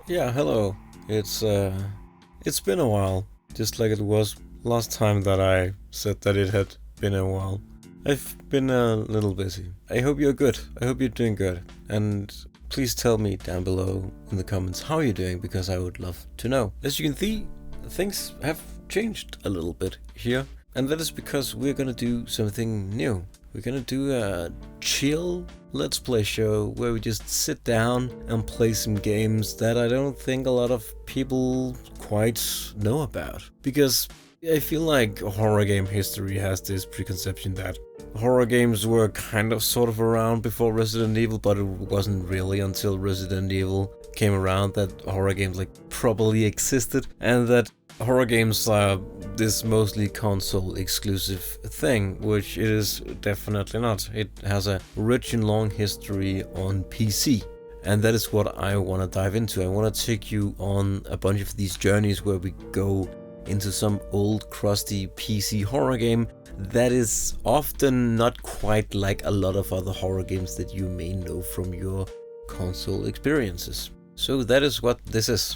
Yeah, hello. It's been a while, just like it was last time that I said that it had been a while. I've been a little busy. I hope you're good. I hope you're doing good. And please tell me down below in the comments how you're doing, because I would love to know. As you can see, things have changed a little bit here, and that is because we're gonna do something new. We're gonna do a chill Let's Play show where we just sit down and play some games that I don't think a lot of people quite know about. Because I feel like horror game history has this preconception that horror games were kind of sort of around before Resident Evil, but it wasn't really until Resident Evil came around that horror games like properly existed, and that horror games are this mostly console exclusive thing, which it is definitely not. It has a rich and long history on PC. And that is what I want to dive into. I want to take you on a bunch of these journeys where we go into some old crusty PC horror game that is often not quite like a lot of other horror games that you may know from your console experiences. So that is what this is.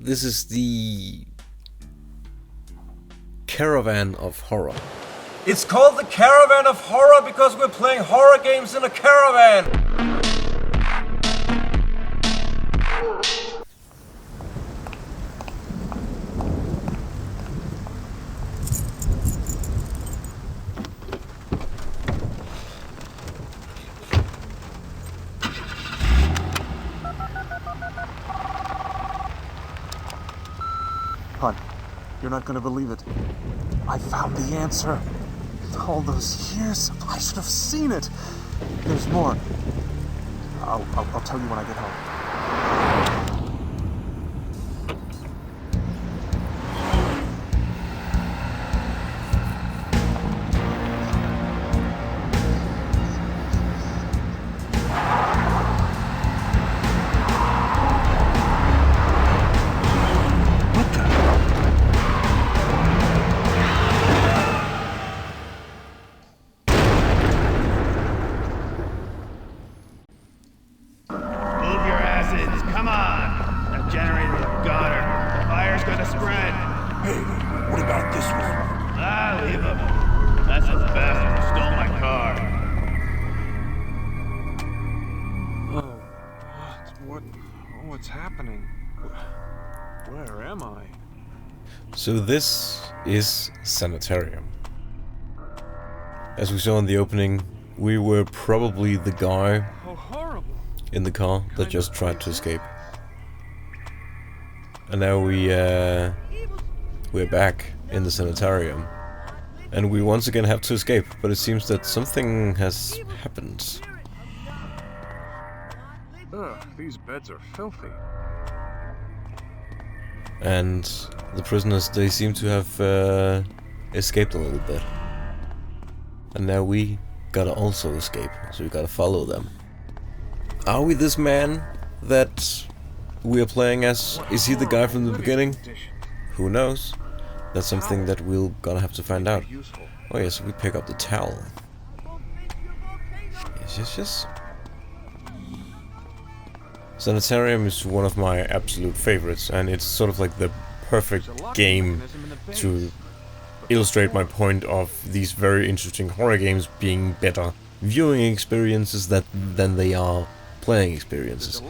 This is the Caravan of Horror. It's called the Caravan of Horror because we're playing horror games in a caravan! Hon, you're not gonna believe it. I found the answer. All those years, I should have seen it. There's more. I'll tell you when I get home. What's happening? Where am I? So this is Sanitarium. As we saw in the opening, we were probably the guy in the car that just tried to escape. And now we're back in the Sanitarium. And we once again have to escape, but it seems that something has happened. Ugh, these beds are filthy. And the prisoners, they seem to have escaped a little bit. And now we gotta also escape, so we gotta follow them. Are we this man that we are playing as? Is he the guy from the beginning? Who knows? That's something that we're gonna have to find out. Oh yes, we pick up the towel. Yes. Sanitarium is one of my absolute favorites, and it's sort of like the perfect game to illustrate my point of these very interesting horror games being better viewing experiences than they are playing experiences.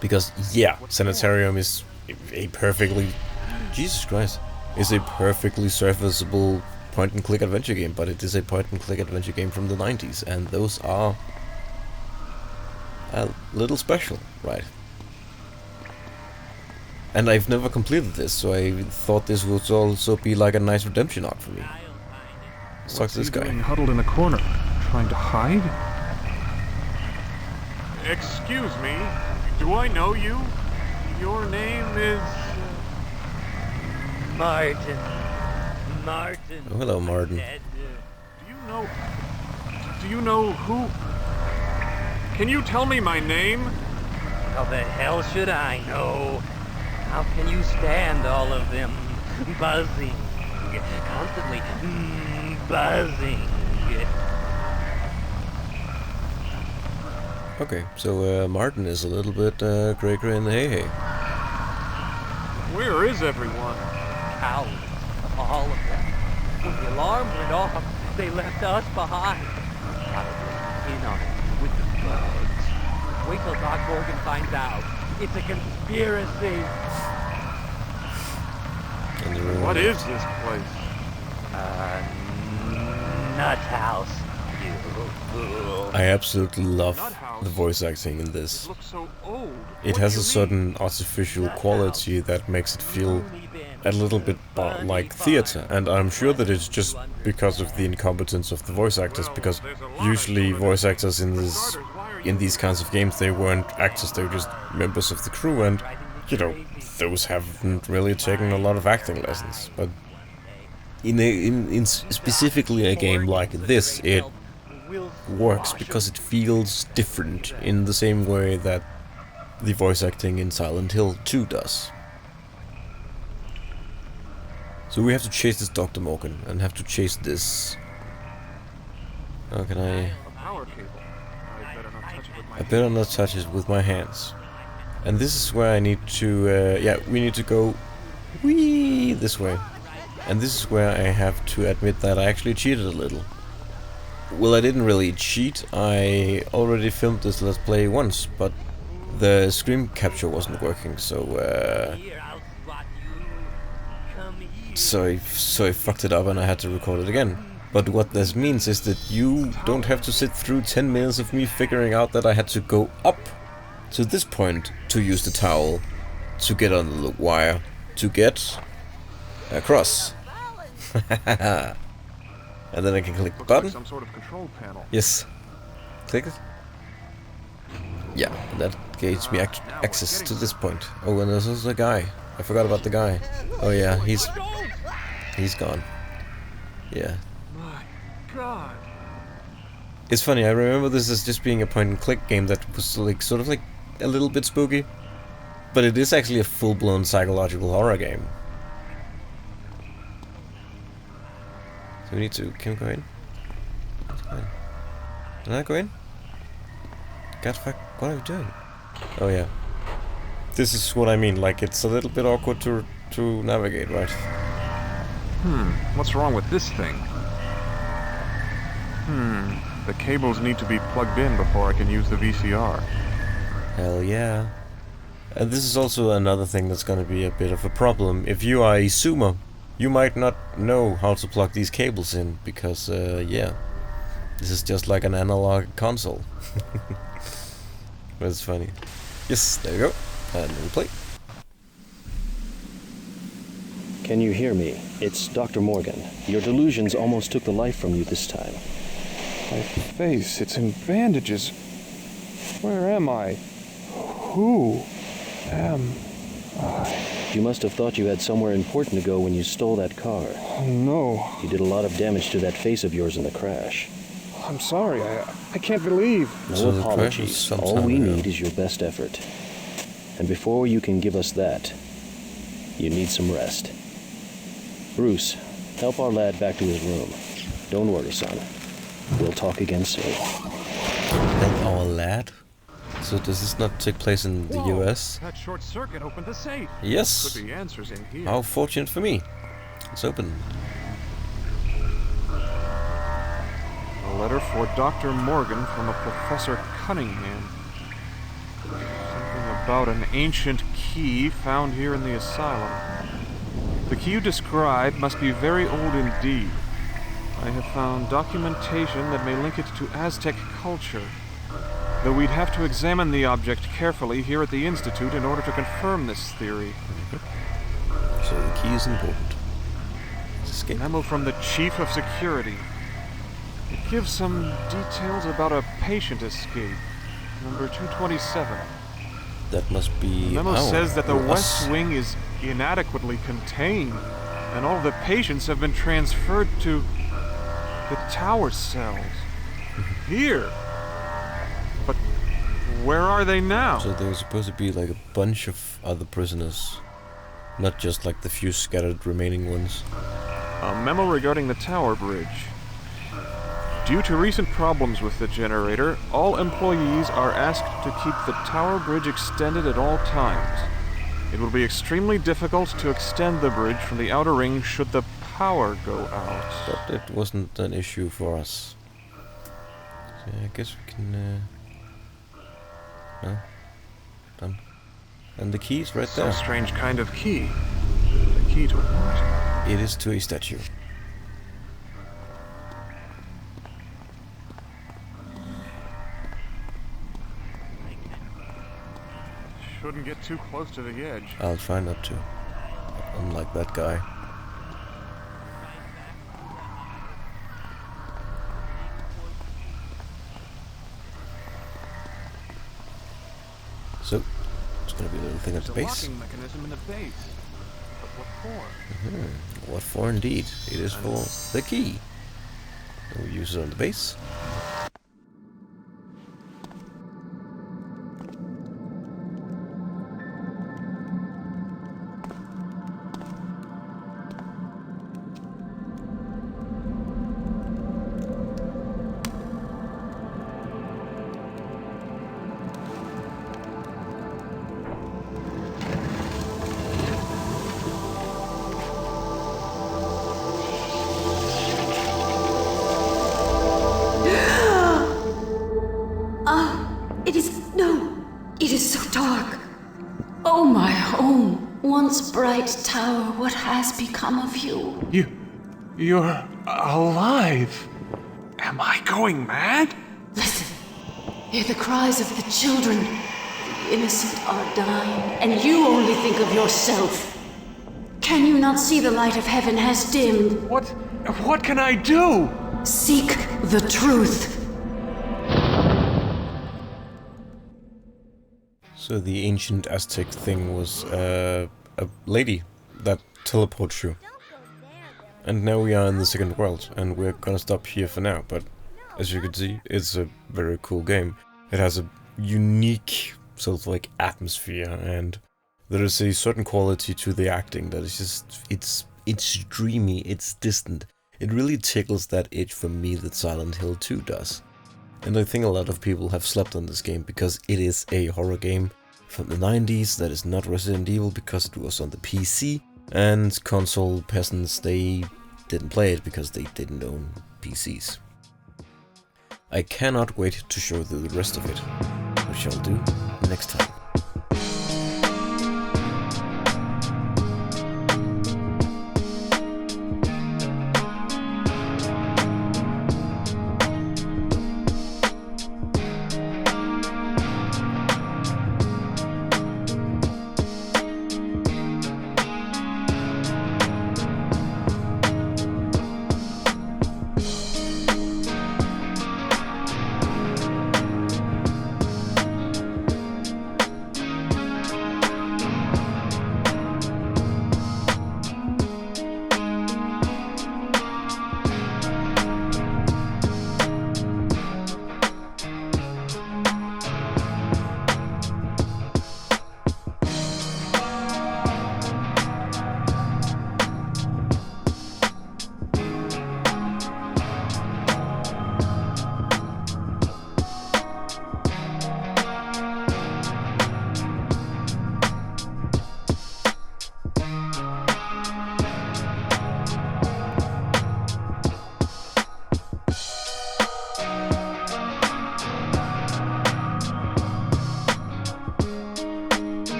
Because yeah, Sanitarium is a perfectly... Jesus Christ. Is a perfectly serviceable point-and-click adventure game, but it is a point-and-click adventure game from the 90s, and those are a little special, right? And I've never completed this, so I thought this would also be like a nice redemption arc for me. Let's talk to this guy. Huddled in a corner, trying to hide? Excuse me, do I know you? Your name is... Martin. Oh, hello, Martin. Do you know who... Can you tell me my name? How the hell should I know? How can you stand all of them buzzing? Constantly buzzing. Okay, so Martin is a little bit gray in the hay. Where is everyone? Cowards, all of them. When the alarm went off, they left us behind. Probably in on it with the bugs. Wait till Doc Morgan finds out. It's a conspiracy. What is this place? Nut house. I absolutely love the voice acting in this. It looks so old. It has a certain artificial quality that makes it feel a little bit like theater, and I'm sure that it's just because of the incompetence of the voice actors, because usually voice actors in these kinds of games, they weren't actors, they were just members of the crew, and you know, those haven't really taken a lot of acting lessons. But in specifically a game like this, it works because it feels different in the same way that the voice acting in Silent Hill 2 does. So we have to chase this Dr. Morgan and have to chase this. How can I? A power cable. I better not touch it with my hands. And this is where I need to. Yeah, we need to go. Whee! This way. And this is where I have to admit that I actually cheated a little. Well, I didn't really cheat. I already filmed this Let's Play once, but the screen capture wasn't working, so I fucked it up and I had to record it again. But what this means is that you don't have to sit through 10 minutes of me figuring out that I had to go up to this point to use the towel to get on the wire to get across. And then I can click the button. Like some sort of control panel. Yes. Click it. Yeah, and that gives me access to this point. Oh, and there's also a guy. I forgot about the guy. Oh yeah, he's gone. Yeah. My God. It's funny, I remember this as just being a point-and-click game that was like sort of like a little bit spooky. But it is actually a full-blown psychological horror game. So we need to... Can we go in? Let's go in. Can I go in? God fuck, what are you doing? Oh yeah. This is what I mean, like it's a little bit awkward to navigate, right? What's wrong with this thing? The cables need to be plugged in before I can use the VCR. Hell yeah. And this is also another thing that's gonna be a bit of a problem. If you are a zoomer, you might not know how to plug these cables in, because, yeah. This is just like an analog console. But it's funny. Yes, there you go. And we play. Can you hear me? It's Dr. Morgan. Your delusions almost took the life from you this time. My face, it's in bandages. Where am I? Who am I? You must have thought you had somewhere important to go when you stole that car. Oh, no. You did a lot of damage to that face of yours in the crash. I'm sorry. I can't believe. No apologies. All we need is your best effort. And before you can give us that, you need some rest. Bruce, help our lad back to his room. Don't worry, son. We'll talk again soon. Help our lad? So does this not take place in the US? That short circuit opened the safe. Yes! Could be answers in here. How fortunate for me. It's open. A letter for Dr. Morgan from a Professor Cunningham. Something about an ancient key found here in the asylum. The key you describe must be very old indeed. I have found documentation that may link it to Aztec culture, though we'd have to examine the object carefully here at the Institute in order to confirm this theory. So the key is important. Escape. Memo from the Chief of Security. It gives some details about a patient escape, number 227. That must be... The memo says that the or West us. Wing is inadequately contained, and all of the patients have been transferred to the tower cells. Here! But where are they now? So there's supposed to be like a bunch of other prisoners. Not just like the few scattered remaining ones. A memo regarding the tower bridge. Due to recent problems with the generator, all employees are asked to keep the tower bridge extended at all times. It will be extremely difficult to extend the bridge from the outer ring should the power go out. But it wasn't an issue for us. So I guess we can... No? Done. And the key's right there. Some strange kind of key. The key to what? It is to a statue. Shouldn't get too close to the edge. I'll try not to. Unlike that guy. So, it's gonna be a little thing at the base. There's a locking mechanism in the base. But what for? What for indeed? It is for the key. We'll use it on the base. It is so dark. Oh, my home, once bright tower, what has become of you? You're alive. Am I going mad? Listen, hear the cries of the children. The innocent are dying, and you only think of yourself. Can you not see the light of heaven has dimmed? What can I do? Seek the truth. So the ancient Aztec thing was a lady that teleports you. And now we are in the second world, and we're gonna stop here for now, but as you can see, it's a very cool game. It has a unique sort of like atmosphere, and there is a certain quality to the acting that is just, it's dreamy, it's distant. It really tickles that itch for me that Silent Hill 2 does. And I think a lot of people have slept on this game because it is a horror game from the 90s that is not Resident Evil because it was on the PC, and console peasants, they didn't play it because they didn't own PCs. I cannot wait to show you the rest of it, which I'll do next time.